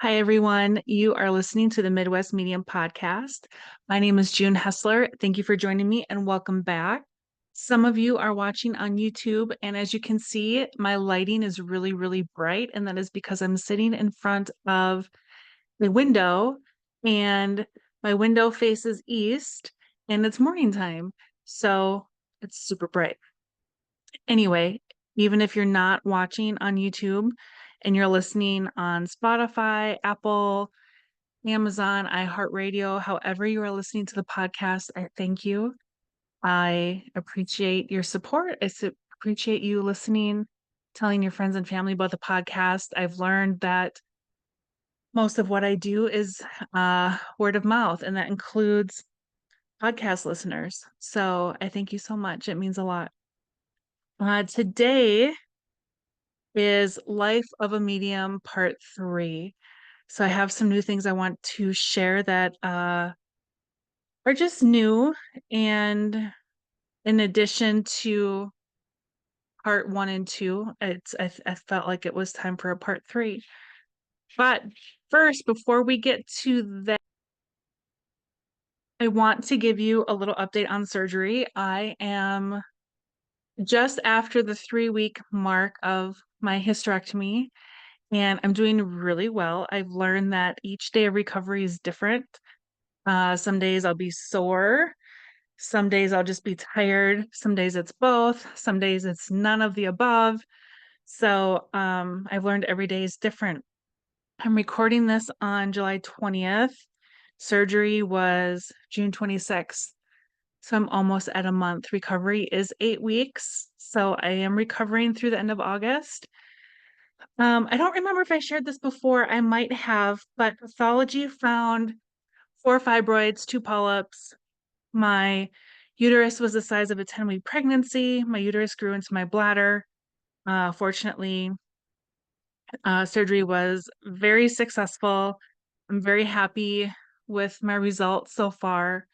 Hi, everyone. You are listening to the Midwest Medium Podcast. My name is June Hessler. Thank you for joining me and welcome back. Some of you are watching on YouTube, and as you can see, my lighting is really, really bright, and that is because I'm sitting in front of the window, and my window faces east, and it's morning time, so it's super bright. Anyway, even if you're not watching on YouTube and you're listening on Spotify, Apple, Amazon, iHeartRadio, however you are listening to the podcast, I thank you. I appreciate your support. Appreciate you listening, telling your friends and family about the podcast. I've learned that most of what I do is word of mouth, and that includes podcast listeners. So I thank you so much. It means a lot. Today is Life of a Medium Part 3. So I have some new things I want to share that are just new. And in addition to part 1 and 2, I felt like it was time for a part 3. But first, before we get to that, I want to give you a little update on surgery. I am just after the 3-week mark of my hysterectomy, and I'm doing really well. I've learned that each day of recovery is different. Some days I'll be sore. Some days I'll just be tired. Some days it's both. Some days it's none of the above. So I've learned every day is different. I'm recording this on July 20th. Surgery was June 26th. So I'm almost at a month. Recovery is 8 weeks. So I am recovering through the end of August. I don't remember if I shared this before. I might have, but pathology found 4 fibroids, 2 polyps. My uterus was the size of a 10-week pregnancy. My uterus grew into my bladder. Fortunately, surgery was very successful. I'm very happy with my results so far.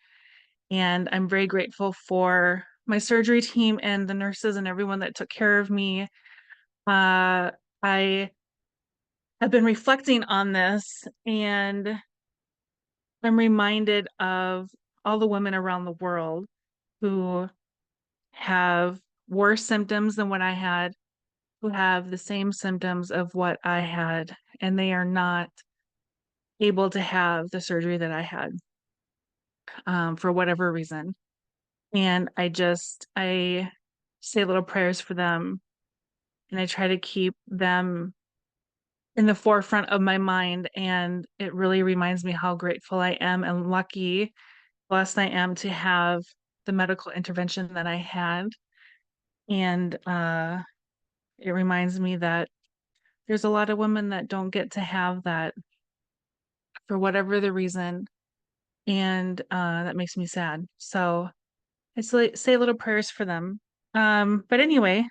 And I'm very grateful for my surgery team and the nurses and everyone that took care of me. I have been reflecting on this, and I'm reminded of all the women around the world who have worse symptoms than what I had, who have the same symptoms of what I had, and they are not able to have the surgery that I had for whatever reason. And I say little prayers for them, and I try to keep them in the forefront of my mind. And it really reminds me how grateful I am and lucky, blessed I am to have the medical intervention that I had. And it reminds me that there's a lot of women that don't get to have that for whatever the reason. And that makes me sad. So I say little prayers for them. But anyway,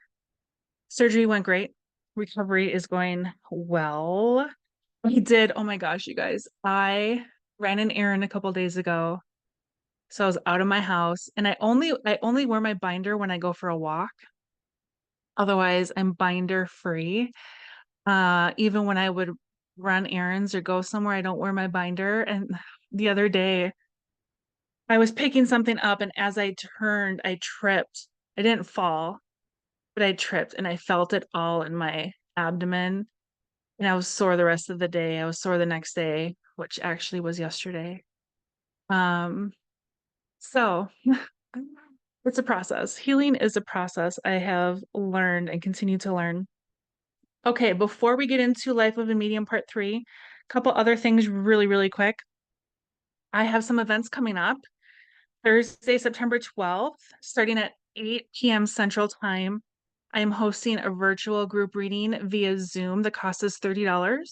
surgery went great. Recovery is going well. Oh my gosh, you guys. I ran an errand a couple days ago. So I was out of my house, and I only wear my binder when I go for a walk. Otherwise, I'm binder free. Even when I would run errands or go somewhere, I don't wear my binder. And the other day, I was picking something up, and as I turned, I tripped. I didn't fall, but I tripped, and I felt it all in my abdomen. And I was sore the rest of the day. I was sore the next day, which actually was yesterday. Um, so it's a process. Healing is a process I have learned and continue to learn. Okay, before we get into Life of a Medium Part 3, a couple other things really, really quick. I have some events coming up. Thursday, September 12th, starting at 8 p.m. Central Time. I am hosting a virtual group reading via Zoom. The cost is $30.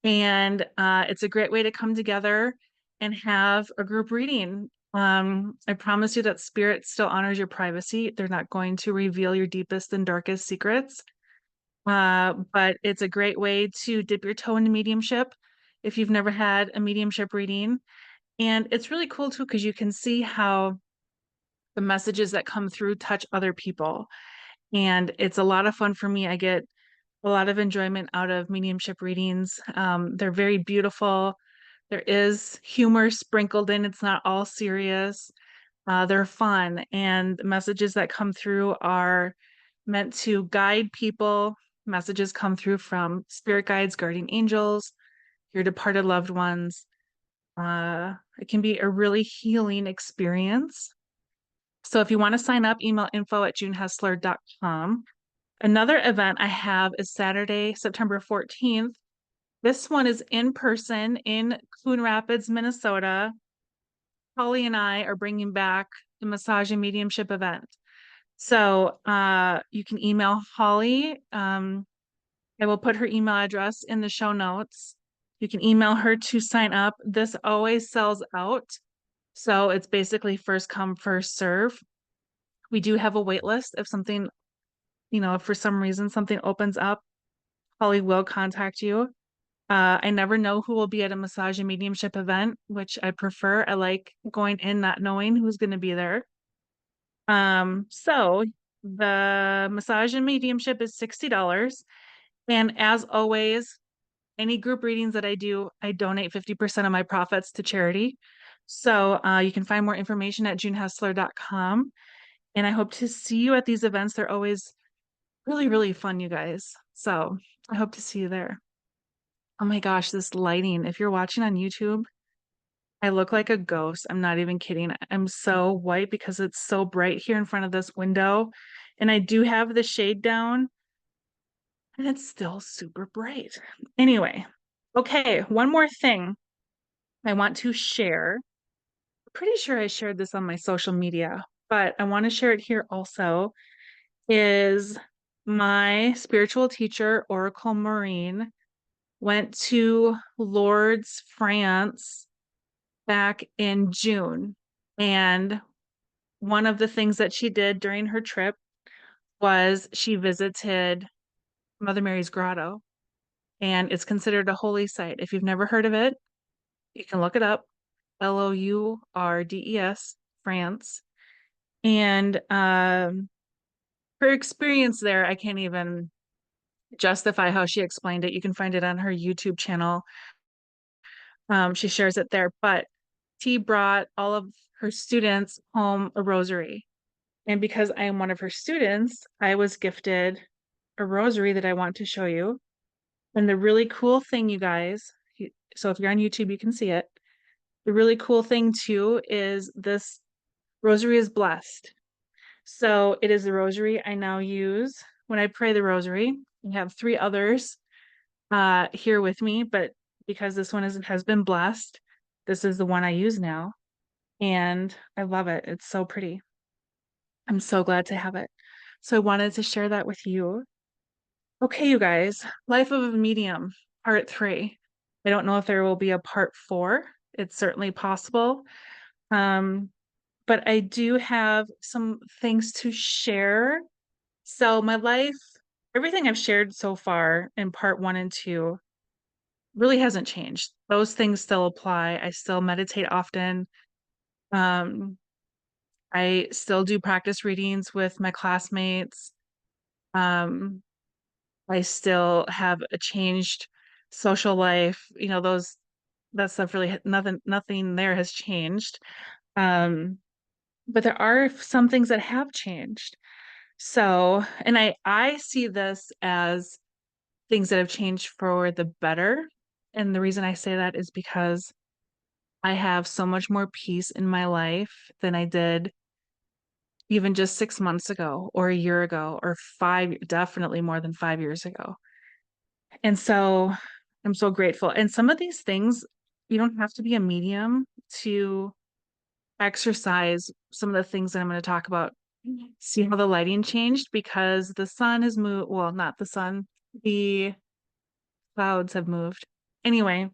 And it's a great way to come together and have a group reading. I promise you that Spirit still honors your privacy. They're not going to reveal your deepest and darkest secrets. But it's a great way to dip your toe into mediumship if you've never had a mediumship reading. And it's really cool too, because you can see how the messages that come through touch other people. And it's a lot of fun for me. I get a lot of enjoyment out of mediumship readings. They're very beautiful. There is humor sprinkled in. It's not all serious. They're fun, and the messages that come through are meant to guide people. Messages come through from spirit guides, guardian angels, your departed loved ones. It can be a really healing experience. So if you want to sign up, email info@junehessler.com. Another event I have is Saturday, September 14th. This one is in person in Coon Rapids, Minnesota. Holly and I are bringing back the massage and mediumship event. So you can email Holly. I will put her email address in the show notes. You can email her to sign up. This always sells out. So it's basically first come, first serve. We do have a wait list. If something, if for some reason something opens up, Holly will contact you. I never know who will be at a massage and mediumship event, which I prefer. I like going in not knowing who's going to be there. So the massage and mediumship is $60. And as always, any group readings that I do, I donate 50% of my profits to charity. So you can find more information at junehessler.com. And I hope to see you at these events. They're always really, really fun, you guys. So I hope to see you there. Oh my gosh, this lighting. If you're watching on YouTube, I look like a ghost. I'm not even kidding. I'm so white because it's so bright here in front of this window. And I do have the shade down, and it's still super bright. Anyway, okay, one more thing I want to share. I'm pretty sure I shared this on my social media, but I want to share it here also. Is my spiritual teacher, Oracle Maureen, went to Lourdes, France back in June. And one of the things that she did during her trip was she visited Mother Mary's Grotto. And it's considered a holy site. If you've never heard of it, you can look it up. Lourdes, France. And her experience there, I can't even justify how she explained it. You can find it on her YouTube channel. She shares it there. But she brought all of her students home a rosary. And because I am one of her students, I was gifted a rosary that I want to show you. And the really cool thing, you guys, so if you're on YouTube, you can see it. The really cool thing too is this rosary is blessed. So it is the rosary I now use when I pray the rosary. I have three others here with me, but because this one has been blessed, this is the one I use now. And I love it. It's so pretty. I'm so glad to have it. So I wanted to share that with you. Okay, you guys, Life of a Medium, part 3. I don't know if there will be a part 4. It's certainly possible. But I do have some things to share. So my life, everything I've shared so far in part 1 and 2 really hasn't changed. Those things still apply. I still meditate often. Um, I still do practice readings with my classmates. Um, I still have a changed social life. That stuff really nothing there has changed. Um, but there are some things that have changed. So, and I see this as things that have changed for the better. And the reason I say that is because I have so much more peace in my life than I did even just 6 months ago or a year ago or definitely more than 5 years ago. And so I'm so grateful. And some of these things, you don't have to be a medium to exercise some of the things that I'm going to talk about. See how the lighting changed because the sun has moved. Well, not the sun, the clouds have moved. Anyway,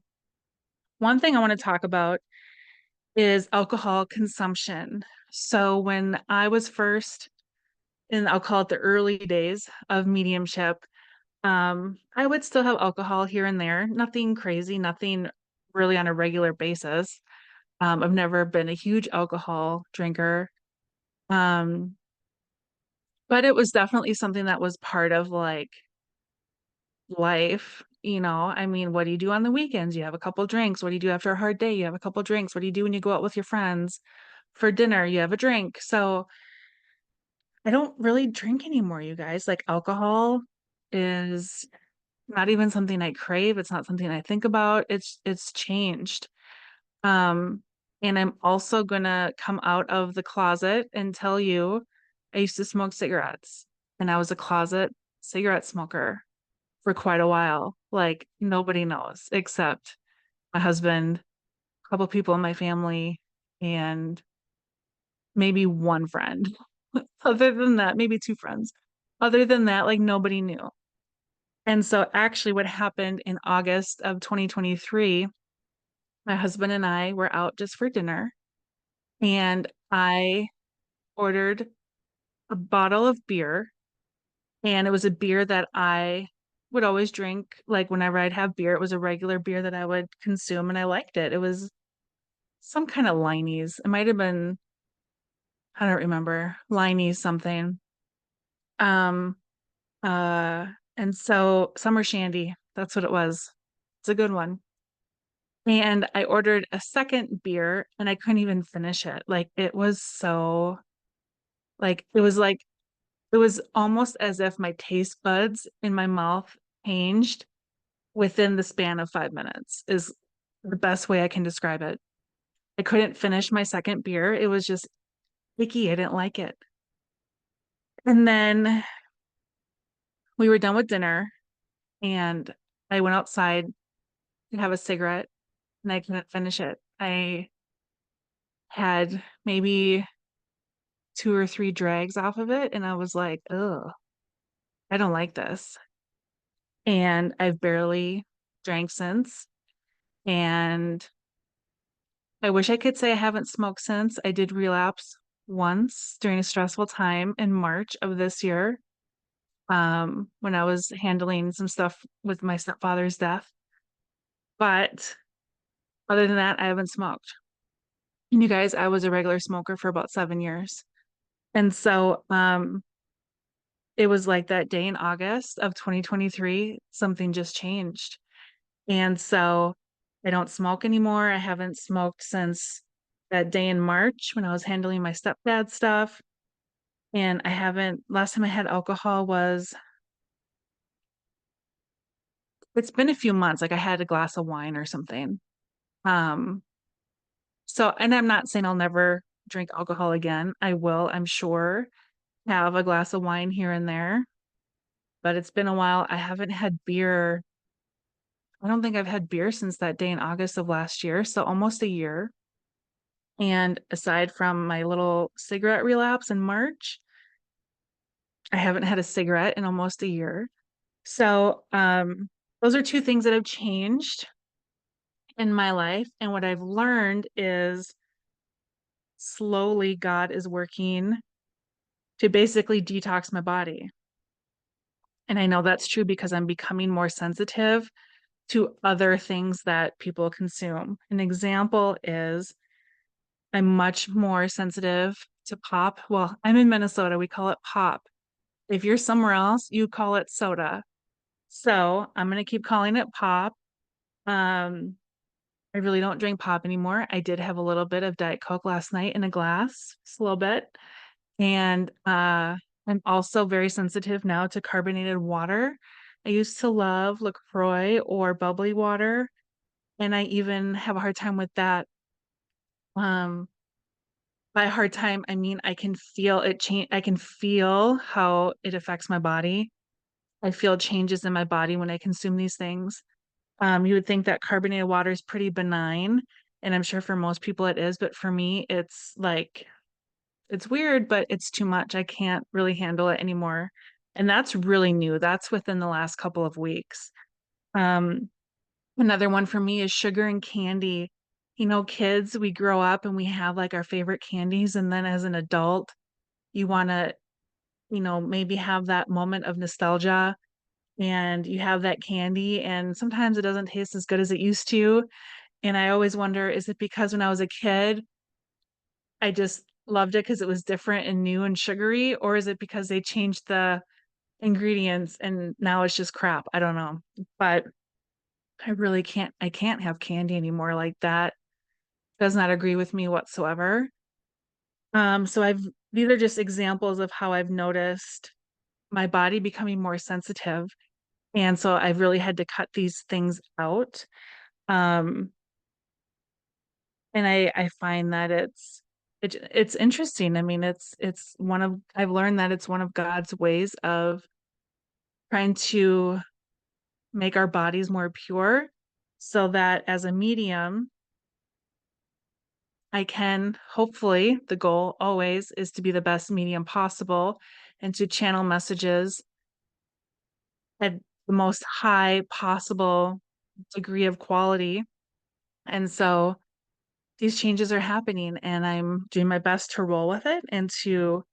one thing I want to talk about is alcohol consumption. So when I was first in, I'll call it the early days of mediumship, I would still have alcohol here and there, nothing crazy, nothing really on a regular basis. I've never been a huge alcohol drinker. Um, but it was definitely something that was part of like life, I mean, what do you do on the weekends? You have a couple drinks. What do you do after a hard day? You have a couple drinks. What do you do when you go out with your friends for dinner? You have a drink. So I don't really drink anymore, you guys. Like alcohol is not even something I crave. It's not something I think about. It's changed. Um, and I'm also gonna come out of the closet and tell you I used to smoke cigarettes and I was a closet cigarette smoker for quite a while. Like nobody knows except my husband, a couple people in my family, and maybe one friend. Other than that, maybe two friends. Other than that, like nobody knew. And so actually what happened in August of 2023, my husband and I were out just for dinner and I ordered a bottle of beer and it was a beer that I would always drink. Like whenever I'd have beer, it was a regular beer that I would consume and I liked it. It was some kind of Liney's. It might have been, I don't remember, Liney's something. Um, uh, and so Summer Shandy, that's what it was. It's a good one. And I ordered a second beer and I couldn't even finish it. Like it was so like it was almost as if my taste buds in my mouth changed within the span of 5 minutes is the best way I can describe it. I couldn't finish my second beer. It was just icky. I didn't like it. And then we were done with dinner and I went outside to have a cigarette and I couldn't finish it. I had maybe two or three drags off of it and I was like, oh, I don't like this. And I've barely drank since. And I wish I could say I haven't smoked since. I did relapse once during a stressful time in March of this year, when I was handling some stuff with my stepfather's death. But other than that, I haven't smoked. And you guys, I was a regular smoker for about 7 years. And so it was like that day in August of 2023, something just changed. And so I don't smoke anymore. I haven't smoked since that day in March when I was handling my stepdad stuff. And I haven't, last time I had alcohol was, it's been a few months. Like I had a glass of wine or something. Um, and I'm not saying I'll never drink alcohol again. I will, I'm sure, have a glass of wine here and there, but it's been a while. I haven't had beer. I don't think I've had beer since that day in August of last year. So almost a year. And aside from my little cigarette relapse in March, I haven't had a cigarette in almost a year. So, those are two things that have changed in my life. And what I've learned is slowly God is working to basically detox my body. And I know that's true because I'm becoming more sensitive to other things that people consume. An example is I'm much more sensitive to pop. Well, I'm in Minnesota, we call it pop. If you're somewhere else, you call it soda. So I'm going to keep calling it pop. Um, I really don't drink pop anymore. I did have a little bit of Diet Coke last night in a glass, just a little bit. And I'm also very sensitive now to carbonated water. I used to love LaCroix or bubbly water, and I even have a hard time with that. Um, by a hard time, I mean I can feel it change. I can feel how it affects my body. I feel changes in my body when I consume these things. You would think that carbonated water is pretty benign, and I'm sure for most people it is, but for me, it's like it's weird, but it's too much. I can't really handle it anymore. And that's really new. That's within the last couple of weeks. Um, Another one for me is sugar and candy. Kids, we grow up and we have like our favorite candies, and then as an adult, you want to, maybe have that moment of nostalgia and you have that candy, and sometimes it doesn't taste as good as it used to. And I always wonder, is it because when I was a kid, I just loved it because it was different and new and sugary, or is it because they changed the ingredients and now it's just crap. I don't know. But I can't have candy anymore like that. Does not agree with me whatsoever. So these are just examples of how I've noticed my body becoming more sensitive. And so I've really had to cut these things out. Um, and I find that it's interesting. I mean, it's one of I've learned that it's one of God's ways of trying to make our bodies more pure so that as a medium, I can hopefully the goal always is to be the best medium possible and to channel messages at the most high possible degree of quality. And so these changes are happening and I'm doing my best to roll with it and to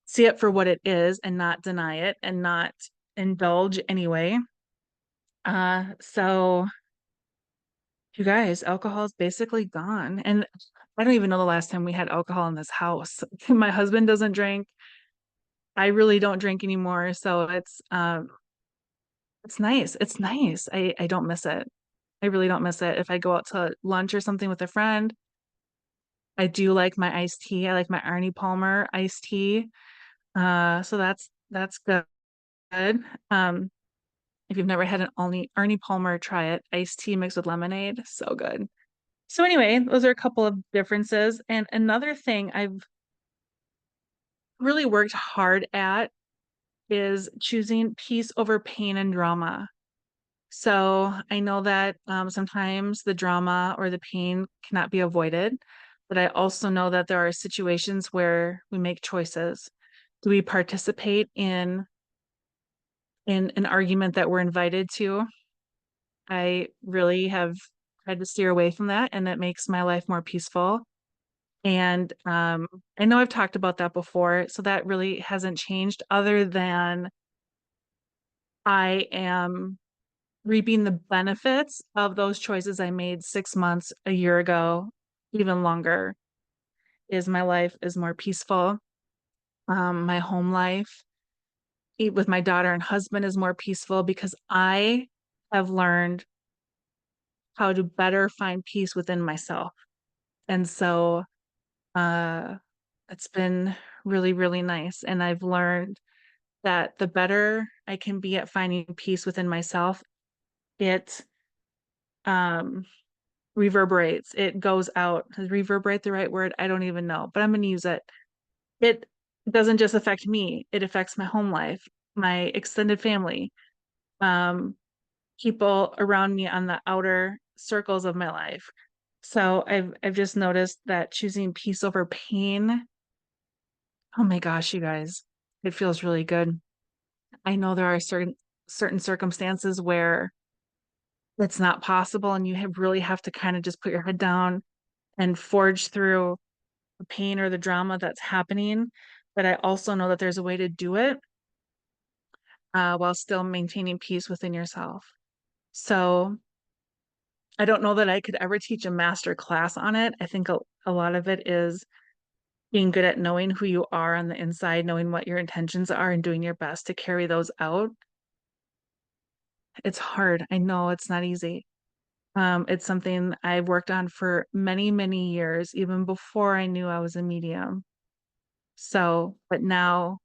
see it for what it is and not deny it and not indulge anyway. So you guys, alcohol is basically gone. And I don't even know the last time we had alcohol in this house. My husband doesn't drink. I really don't drink anymore. So it's nice. It's nice. I don't miss it. I really don't miss it. If I go out to lunch or something with a friend, I do like my iced tea. I like my Arnie Palmer iced tea. So that's good. Um, if you've never had an Arnie Palmer, try it. Iced tea mixed with lemonade, so good. So anyway, those are a couple of differences. And another thing I've really worked hard at is choosing peace over pain and drama. So I know that sometimes the drama or the pain cannot be avoided, but I also know that there are situations where we make choices. Do we participate in an argument that we're invited to? I really have tried to steer away from that, and that makes my life more peaceful. And I know I've talked about that before, so that really hasn't changed other than I am reaping the benefits of those choices I made 6 months, a year ago, even longer, is my life is more peaceful. My home life with my daughter and husband is more peaceful because I have learned how to better find peace within myself. And so uh, it's been really, really nice. And I've learned that the better I can be at finding peace within myself, it um, reverberates. It goes out. Is reverberate the right word? I don't even know, but I'm going to use it. It doesn't just affect me, it affects my home life, my extended family, um, people around me on the outer circles of my life. So I've just noticed that choosing peace over pain, oh my gosh, you guys, it feels really good. I know there are certain circumstances where it's not possible and you really have to kind of just put your head down and forge through the pain or the drama that's happening. But I also know that there's a way to do it while still maintaining peace within yourself. So I don't know that I could ever teach a master class on it. I think a lot of it is being good at knowing who you are on the inside, knowing what your intentions are, and doing your best to carry those out. It's hard. I know it's not easy. It's something I've worked on for many, many years, even before I knew I was a medium. So, but now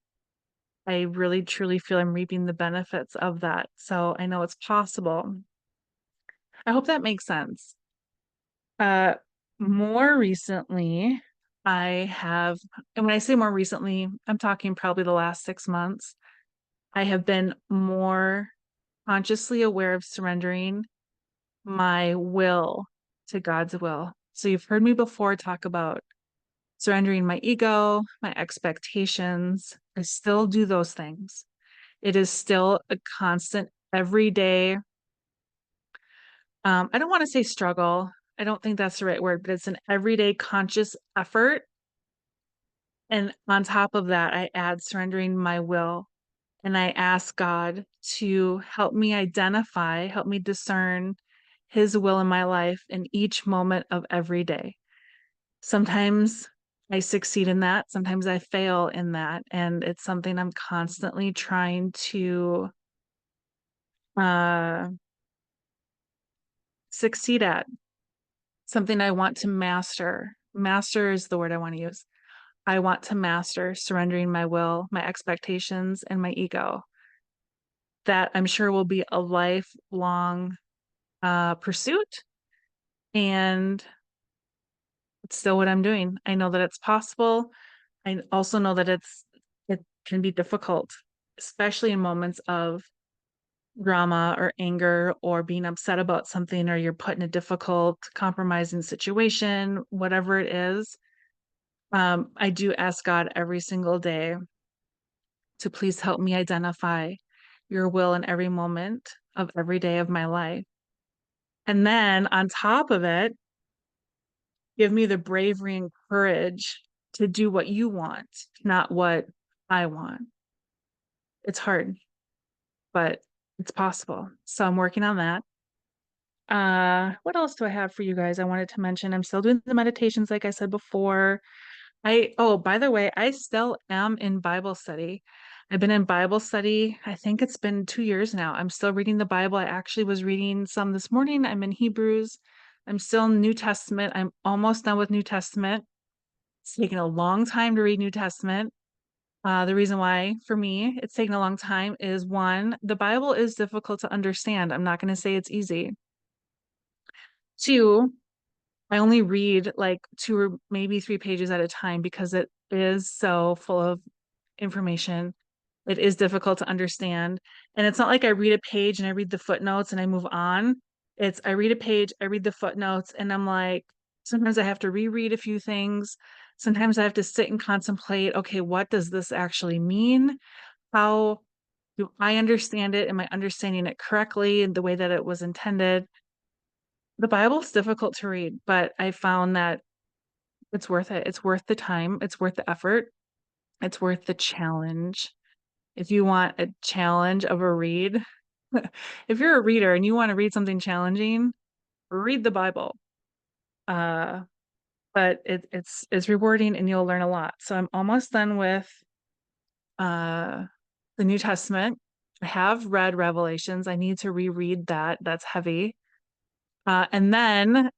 I really truly feel I'm reaping the benefits of that. So I know it's possible. I hope that makes sense. Uh, more recently, I have, and when I say more recently, I'm talking probably the last 6 months, I have been more consciously aware of surrendering my will to God's will. So you've heard me before talk about surrendering my ego, my expectations. I still do those things. It is still a constant, everyday, I don't want to say struggle. I don't think that's the right word, but it's an everyday conscious effort. And on top of that, I add surrendering my will. And I ask God to help me identify, help me discern His will in my life in each moment of every day. Sometimes I succeed in that. Sometimes I fail in that. And it's something I'm constantly trying to uh, succeed at, something I want to master. Master is the word I want to use. I want to master surrendering my will, my expectations, and my ego. That I'm sure will be a lifelong pursuit. And it's still what I'm doing. I know that it's possible. I also know that it can be difficult, especially in moments of drama or anger or being upset about something, or you're put in a difficult, compromising situation, whatever it is. I do ask God every single day to please help me identify your will in every moment of every day of my life. And then on top of it, give me the bravery and courage to do what you want, not what I want. It's hard, but it's possible. So I'm working on that. What else do I have for you guys? I wanted to mention I'm still doing the meditations, like I said before. Oh, by the way, I still am in Bible study. I've been in Bible study, I think it's been 2 years now. I'm still reading the Bible. I actually was reading some this morning. I'm in Hebrews. I'm still in New Testament. I'm almost done with New Testament. It's taken a long time to read New Testament. The reason why, for me, it's taken a long time is one, the Bible is difficult to understand. I'm not going to say it's easy. Two, I only read like 2 or maybe 3 pages at a time because it is so full of information. It is difficult to understand. And it's not like I read a page and I read the footnotes and I move on. It's I read a page, I read the footnotes, and I'm like, sometimes I have to reread a few things. Sometimes I have to sit and contemplate, okay, what does this actually mean? How do I understand it? Am I understanding it correctly in the way that it was intended? The Bible's difficult to read, but I found that it's worth it. It's worth the time. It's worth the effort. It's worth the challenge. If you want a challenge of a read, if you're a reader and you want to read something challenging, read the Bible. Uh, but it's rewarding and you'll learn a lot. So I'm almost done with uh the New Testament. I have read Revelations. I need to reread that. That's heavy. And then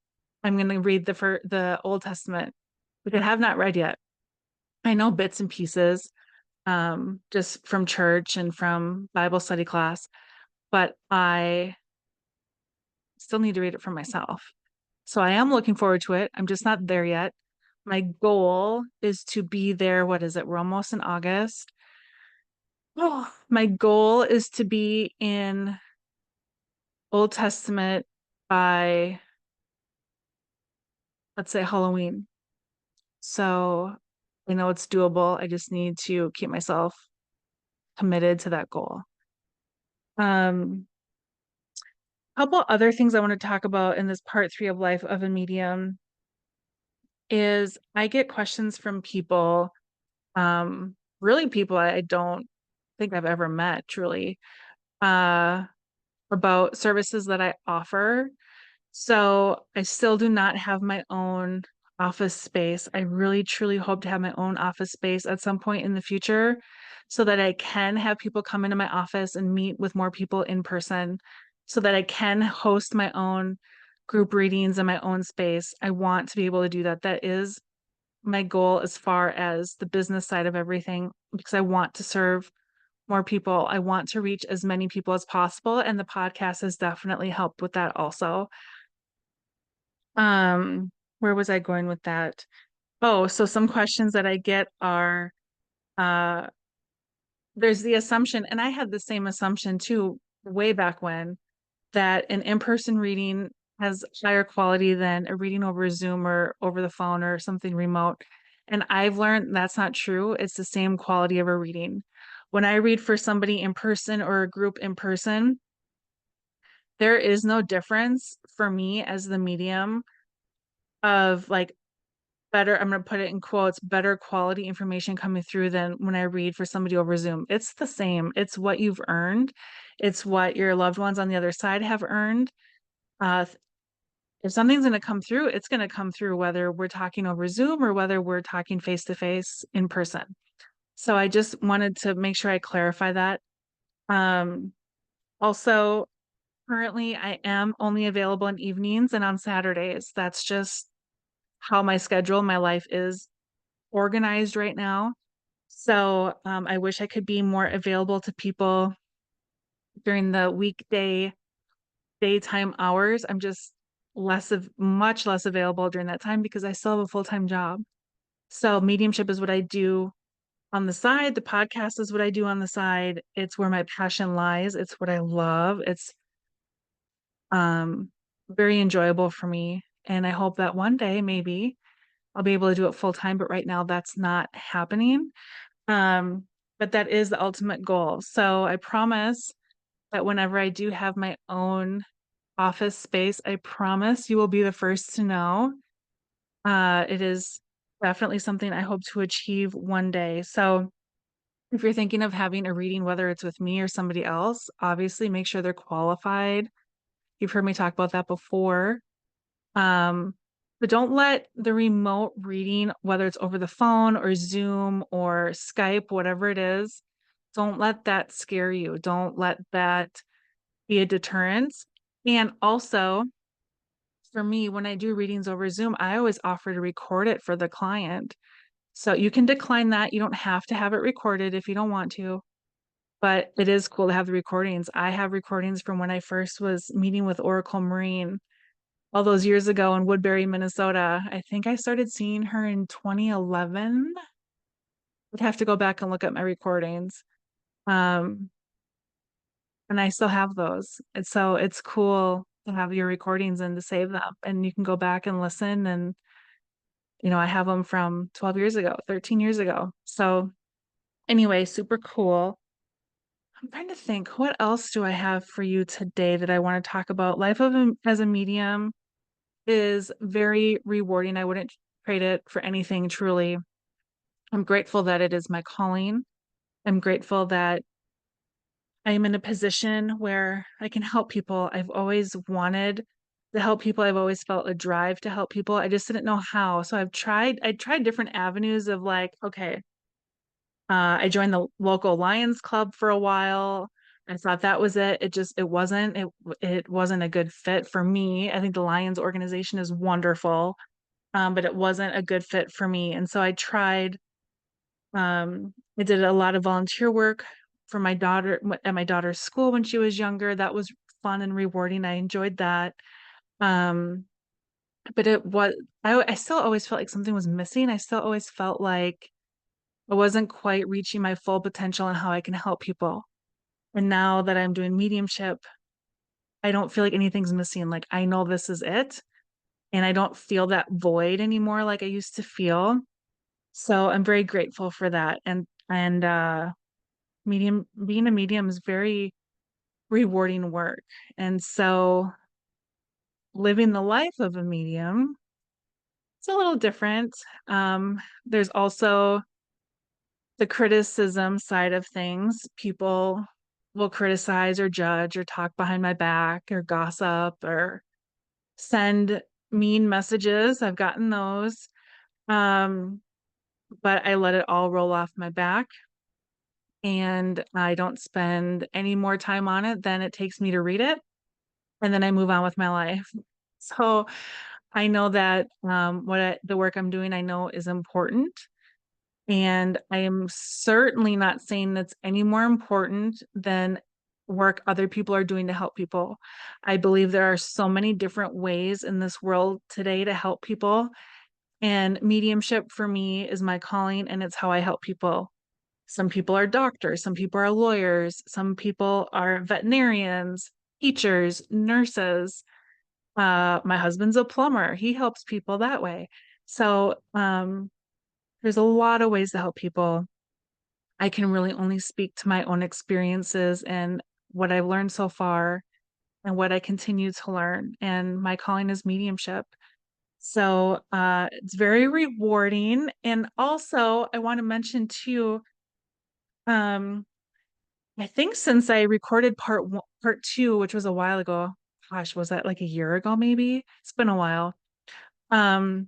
I'm going to read the Old Testament, which I have not read yet. I know bits and pieces, just from church and from Bible study class, but I still need to read it for myself. So I am looking forward to it. I'm just not there yet. My goal is to be there. What is it? We're almost in August. Oh, my goal is to be in Old Testament by, let's say, Halloween. So I know it's doable. I just need to keep myself committed to that goal. A couple other things I want to talk about in this part 3 of Life of a Medium is I get questions from people, really people I don't think I've ever met truly, uh, about services that I offer. So I still do not have my own office space. I really truly hope to have my own office space at some point in the future so that I can have people come into my office and meet with more people in person, so that I can host my own group readings in my own space. I want to be able to do that. That is my goal as far as the business side of everything, because I want to serve more people. I want to reach as many people as possible. And the podcast has definitely helped with that also. Um, where was I going with that? Oh, so some questions that I get are uh there's the assumption, and I had the same assumption too way back when, that an in-person reading has higher quality than a reading over Zoom or over the phone or something remote. And I've learned that's not true. It's the same quality of a reading. When I read for somebody in person or a group in person, there is no difference for me as the medium of like better, I'm going to put it in quotes, better quality information coming through than when I read for somebody over Zoom. It's the same. It's what you've earned. It's what your loved ones on the other side have earned. Uh, if something's going to come through, it's going to come through whether we're talking over Zoom or whether we're talking face to face in person. So I just wanted to make sure I clarify that. Um, Also, currently I am only available in evenings and on Saturdays. That's just how my schedule, my life is organized right now. So I wish I could be more available to people during the weekday daytime hours. I'm just much less available during that time because I still have a full-time job. So mediumship is what I do on the side. The podcast is what I do on the side. It's where my passion lies. It's what I love. It's um very enjoyable for me. And I hope that one day maybe I'll be able to do it full time, but right now that's not happening. Um, but that is the ultimate goal. So I promise that whenever I do have my own office space, I promise you will be the first to know. It is definitely something I hope to achieve one day. So if you're thinking of having a reading, whether it's with me or somebody else, obviously make sure they're qualified. You've heard me talk about that before. Um, but don't let the remote reading, whether it's over the phone or Zoom or Skype, whatever it is, don't let that scare you. Don't let that be a deterrent. And also, for me, when I do readings over Zoom, I always offer to record it for the client. So you can decline that. You don't have to have it recorded if you don't want to, but it is cool to have the recordings. I have recordings from when I first was meeting with Oracle Marine all those years ago in Woodbury, Minnesota. I think I started seeing her in 2011. I'd have to go back and look at my recordings. Um, and I still have those. And so it's cool to have your recordings and to save them. And you can go back and listen. And, I have them from 12 years ago, 13 years ago. So anyway, super cool. I'm trying to think, what else do I have for you today that I want to talk about? As a medium is very rewarding. I wouldn't trade it for anything, truly. I'm grateful that it is my calling. I'm grateful that I am in a position where I can help people. I've always wanted to help people. I've always felt a drive to help people. I just didn't know how. So I tried different avenues of like, okay, I joined the local Lions Club for a while. I thought that was it. It wasn't a good fit for me. I think the Lions organization is wonderful, but it wasn't a good fit for me. And so I did a lot of volunteer work for my daughter at my daughter's school when she was younger. That was fun and rewarding. I enjoyed that. Um, but I still always felt like something was missing. I still always felt like I wasn't quite reaching my full potential and how I can help people. And now that I'm doing mediumship, I don't feel like anything's missing. Like I know this is it. And I don't feel that void anymore like I used to feel. So I'm very grateful for that. And being a medium is very rewarding work. And so living the life of a medium, it's a little different. There's also the criticism side of things. People will criticize or judge or talk behind my back or gossip or send mean messages. I've gotten those. Um, but I let it all roll off my back and I don't spend any more time on it than it takes me to read it. And then I move on with my life. So I know that the work I'm doing, I know is important. And I am certainly not saying that's any more important than work other people are doing to help people. I believe there are so many different ways in this world today to help people. And mediumship for me is my calling, and it's how I help people. Some people are doctors, some people are lawyers, some people are veterinarians, teachers, nurses. My husband's a plumber. He helps people that way. So there's a lot of ways to help people. I can really only speak to my own experiences and what I've learned so far and what I continue to learn. And my calling is mediumship. So it's very rewarding. And also, I want to mention too, um, I think since I recorded part two, which was a while ago, gosh, was that like a year ago maybe? It's been a while. Um,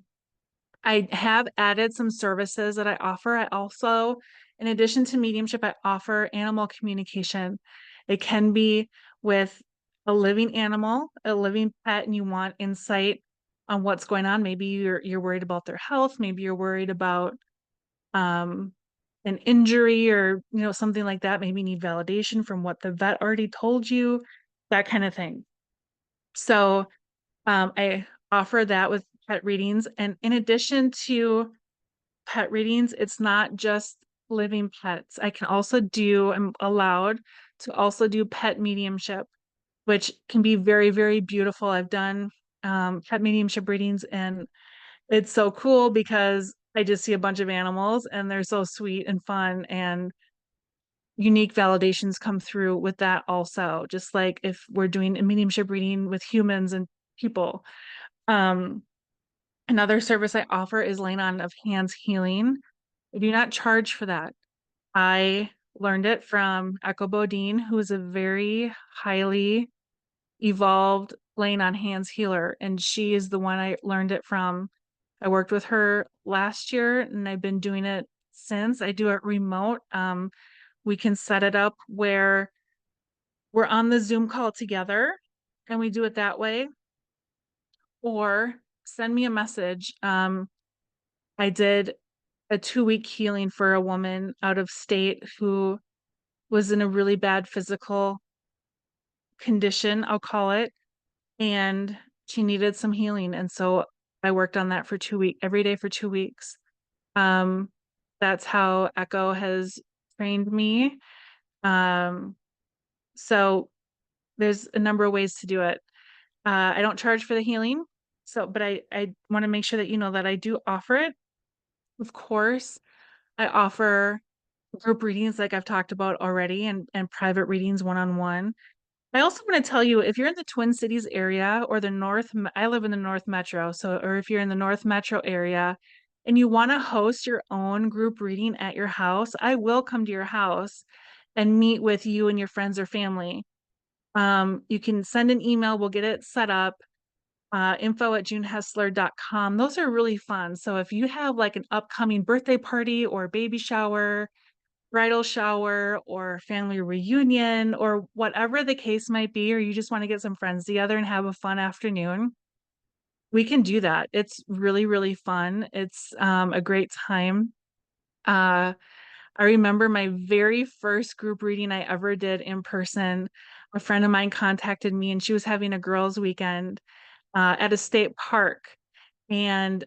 I have added some services that I offer. I also, in addition to mediumship, I offer animal communication. It can be with a living animal, a living pet, and you want insight on what's going on. Maybe you're worried about their health. Maybe you're worried about um, an injury or something like that. Maybe you need validation from what the vet already told you, that kind of thing. So I offer that with pet readings, and in addition to pet readings, it's not just living pets. I'm allowed to also do pet mediumship, which can be very, very beautiful. I've done pet mediumship readings, and it's so cool because I just see a bunch of animals and they're so sweet and fun, and unique validations come through with that also, just like if we're doing a mediumship reading with humans and people. Um, Another service I offer is laying on of hands healing. I do not charge for that. I learned it from Echo Bodine, who is a very highly evolved laying on hands healer, and she is the one I learned it from. I worked with her last year, and I've been doing it since. I do it remote. We can set it up where we're on the Zoom call together, and we do it that way, or send me a message. I did a 2-week healing for a woman out of state who was in a really bad physical condition, I'll call it, and she needed some healing. And so I worked on that for 2 weeks, every day for 2 weeks. Um, that's how Echo has trained me. Um, so there's a number of ways to do it. I don't charge for the healing. So, but I want to make sure that you know that I do offer it. Of course, I offer group readings like I've talked about already, and private readings one-on-one. I also want to tell you, if you're in the Twin Cities area or I live in the North Metro, or if you're in the North Metro area and you want to host your own group reading at your house, I will come to your house and meet with you and your friends or family. You can send an email, we'll get it set up, info@junehessler.com. Those are really fun. So if you have like an upcoming birthday party or baby shower, bridal shower, or family reunion, or whatever the case might be, or you just want to get some friends together and have a fun afternoon, we can do that. It's really, really fun. It's a great time. Uh, I remember my very first group reading I ever did in person. A friend of mine contacted me, and she was having a girls' weekend at a state park. And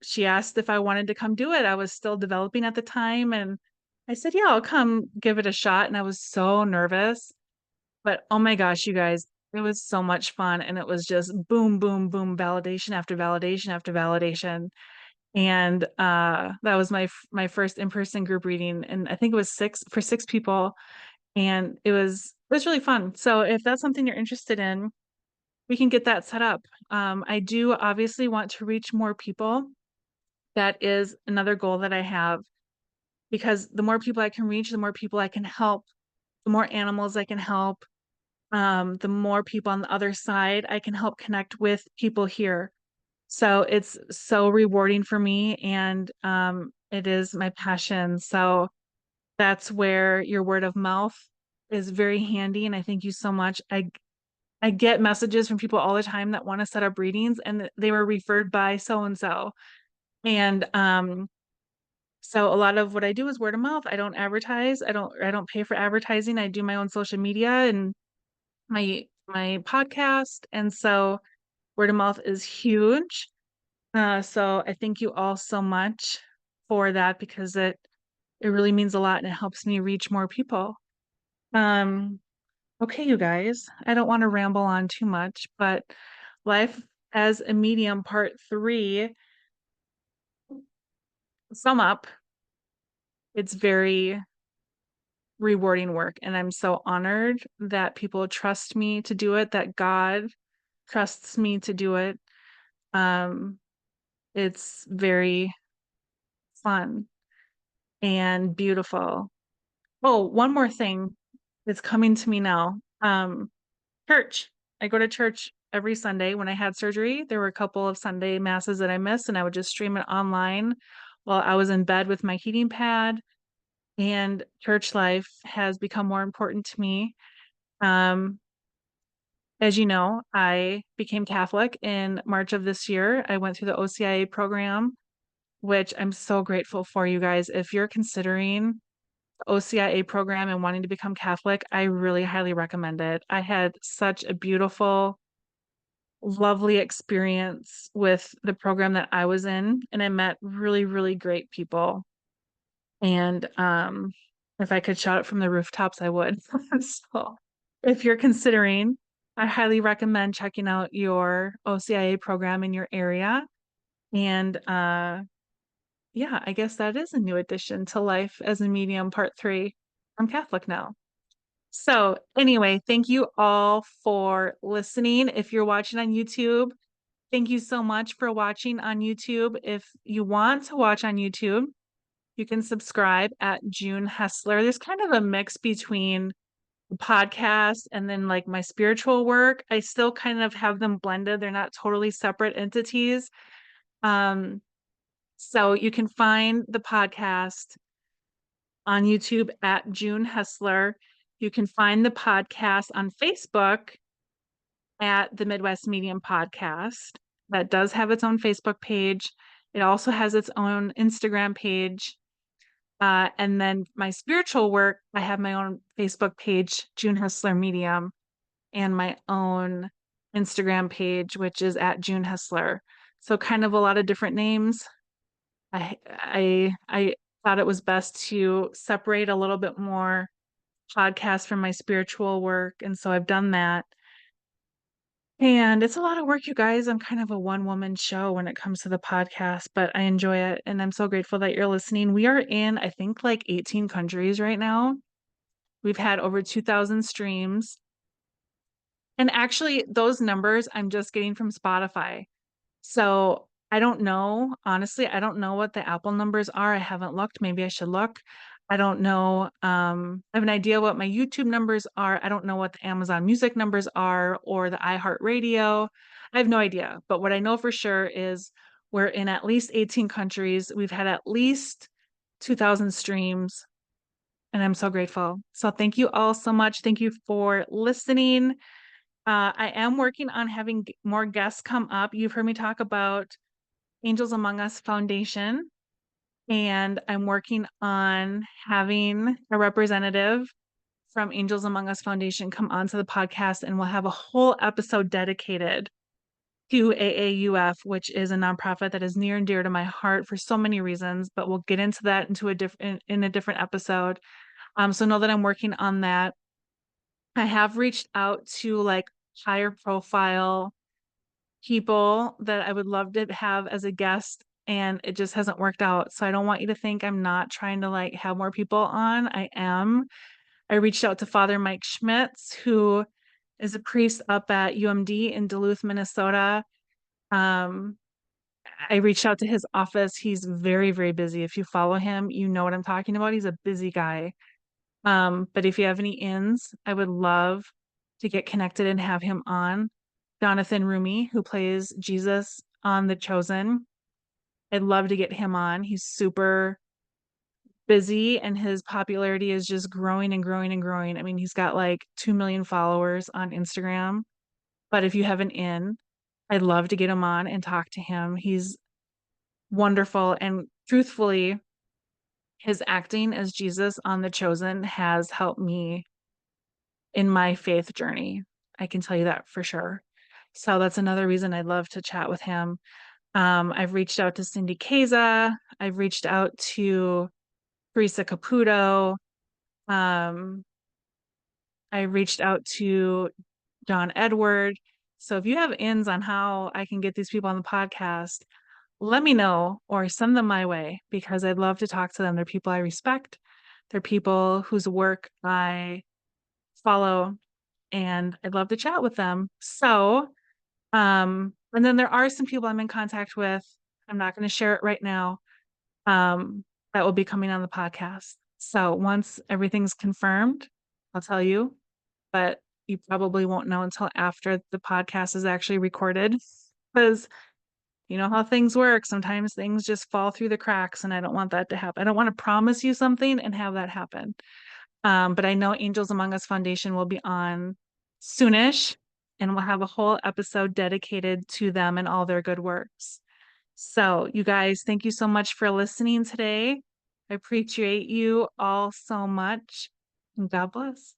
she asked if I wanted to come do it. I was still developing at the time. And I said, yeah, I'll come give it a shot. And I was so nervous. But oh my gosh, you guys, it was so much fun. And it was just boom, boom, boom, validation after validation after validation. And that was my first in-person group reading. And I think it was six people. And it was really fun. So if that's something you're interested in, we can get that set up. I do obviously want to reach more people. That is another goal that I have, because the more people I can reach, the more people I can help, the more animals I can help, the more people on the other side I can help connect with people here. So it's so rewarding for me, and it is my passion. So that's where your word of mouth is very handy. And I thank you so much. I get messages from people all the time that want to set up readings, and they were referred by so and so. And so a lot of what I do is word of mouth. I don't advertise. I don't pay for advertising. I do my own social media and my podcast. And so word of mouth is huge. So I thank you all so much for that, because it really means a lot and it helps me reach more people. Um, okay, you guys, I don't want to ramble on too much, but life as a medium part 3, sum up, it's very rewarding work. And I'm so honored that people trust me to do it, that God trusts me to do it. Um, it's very fun and beautiful. Oh, one more thing that's coming to me now. Church. I go to church every Sunday. When I had surgery, there were a couple of Sunday masses that I missed, and I would just stream it online while I was in bed with my heating pad, and church life has become more important to me. Um, as you know, I became Catholic in March of this year. I went through the OCIA program, which I'm so grateful for, you guys. If you're considering the OCIA program and wanting to become Catholic, I really highly recommend it. I had such a beautiful, lovely experience with the program that I was in, and I met really, really great people. And if I could shout it from the rooftops, I would. So if you're considering, I highly recommend checking out your OCIA program in your area. And yeah, I guess that is a new addition to life as a medium, part 3. I'm Catholic now. So anyway, thank you all for listening. If you're watching on YouTube, thank you so much for watching on YouTube. If you want to watch on YouTube, you can subscribe at June Hessler. There's kind of a mix between the podcast and then like my spiritual work. I still kind of have them blended. They're not totally separate entities. Um, so you can find the podcast on YouTube at June Hessler. You can find the podcast on Facebook at the Midwest Medium Podcast. That does have its own Facebook page. It also has its own Instagram page. And then my spiritual work, I have my own Facebook page, June Hessler Medium, and my own Instagram page, which is at June Hessler. So kind of a lot of different names. I thought it was best to separate a little bit more podcast from my spiritual work, and so I've done that. And it's a lot of work, you guys. I'm kind of a one-woman show when it comes to the podcast, but I enjoy it, and I'm so grateful that you're listening. We are in, I think, like 18 countries right now. We've had over 2,000 streams. And actually, those numbers I'm just getting from Spotify. So I don't know. Honestly, I don't know what the Apple numbers are. I haven't looked. Maybe I should look. I don't know. I have an idea what my YouTube numbers are. I don't know what the Amazon Music numbers are or the iHeartRadio. I have no idea. But what I know for sure is we're in at least 18 countries. We've had at least 2,000 streams, and I'm so grateful. So thank you all so much. Thank you for listening. I am working on having more guests come up. You've heard me talk about Angels Among Us Foundation, and I'm working on having a representative from Angels Among Us Foundation come onto the podcast, and we'll have a whole episode dedicated to AAUF, which is a nonprofit that is near and dear to my heart for so many reasons, but we'll get into that in a different episode. So know that I'm working on that. I have reached out to like higher profile people that I would love to have as a guest, and it just hasn't worked out. So I don't want you to think I'm not trying to like have more people on. I am. I reached out to Father Mike Schmitz, who is a priest up at UMD in Duluth, Minnesota. Um, I reached out to his office. He's very, very busy. If you follow him, you know what I'm talking about. He's a busy guy. But if you have any ins, I would love to get connected and have him on. Jonathan Rumi, who plays Jesus on The Chosen. I'd love to get him on. He's super busy and his popularity is just growing and growing and growing. I mean, he's got like 2 million followers on Instagram. But if you have an in, I'd love to get him on and talk to him. He's wonderful. And truthfully, his acting as Jesus on The Chosen has helped me in my faith journey. I can tell you that for sure. So that's another reason I'd love to chat with him. I've reached out to Cindy Keza. I've reached out to Teresa Caputo. Um, I reached out to John Edward. So if you have ins on how I can get these people on the podcast, let me know or send them my way because I'd love to talk to them. They're people I respect. They're people whose work I follow and I'd love to chat with them. So, and then there are some people I'm in contact with. I'm not going to share it right now. That will be coming on the podcast. So once everything's confirmed, I'll tell you. But you probably won't know until after the podcast is actually recorded, because you know how things work. Sometimes things just fall through the cracks, and I don't want that to happen. I don't want to promise you something and have that happen. But I know Angels Among Us Foundation will be on soonish, and we'll have a whole episode dedicated to them and all their good works. So, you guys, thank you so much for listening today. I appreciate you all so much, and God bless.